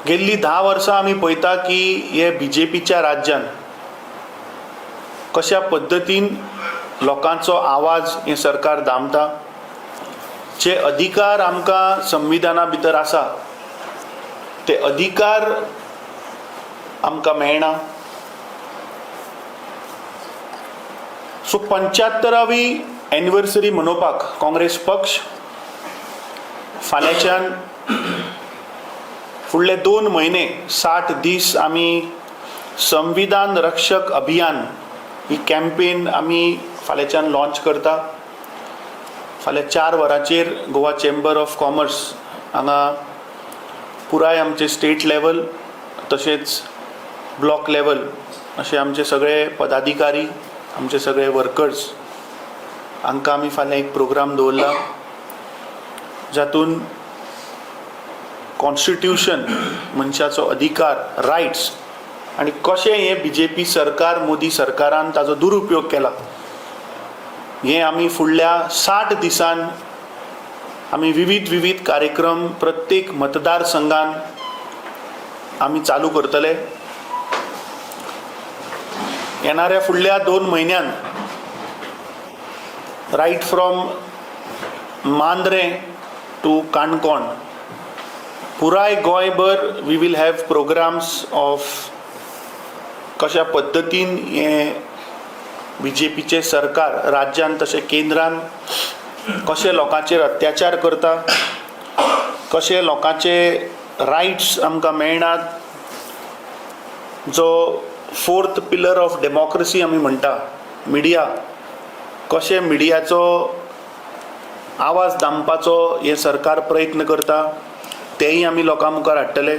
गेल्ली 10 वर्सां आमी पळयता की हे BJPच्या राज्यान कशा पद्दतीन लोकांचो आवाज हे सरकार दामता, जे अधिकार आमकां संविधाना भितर आसा ते अधिकार आमकां मेळना. सो 75वी एनिवर्सरी मनोवपाक काँग्रेस पक्ष फाल्यांच्यान फुडले 2 म्हयने 60 दीस आमी संविधान रक्षक अभियान ही कॅम्पेन आमी फाल्यांच्यान लॉन्च करता. फाल्यां 4 वरांचेर गोवा चेंबर ऑफ कॉमर्स हांगा पुराय आमचे स्टेट लेवल तशेंच ब्लॉक लेवल अशे आमचे सगळे पदाधिकारी, आमचे सगळे वर्कर्स हांकां आमी फाल्यां एक प्रोग्राम दवरला, जातून कॉन्स्टिट्यूशन मनशाचो अधिकार रायट्स आनी कशें हे BJP सरकार मोदी सरकारान ताजो दुरुपयोग केला हे आमी फुडल्या 60 दिसान आमी विविध कार्यक्रम प्रत्येक मतदारसंघान आमी चालू करतले. येणाऱ्या फुडल्या 2 म्हयन्यान right from Mandrem to Canacona पुराय गोंयभर we will have programs of कशा पद्दतीन हे BJPचे सरकार राज्यान तशें केंद्रान कशे लोकांचेर अत्याचार करता, कशे लोकांचे रायट्स आमकां मेळनात, जो 4th पिलर ऑफ डेमोक्रेसी आमी म्हणटा मिडिया, कशे मिडियाचो आवाज दामपाचो हे सरकार प्रयत्न करता तेय आमी लोकां मुखार हाडटले.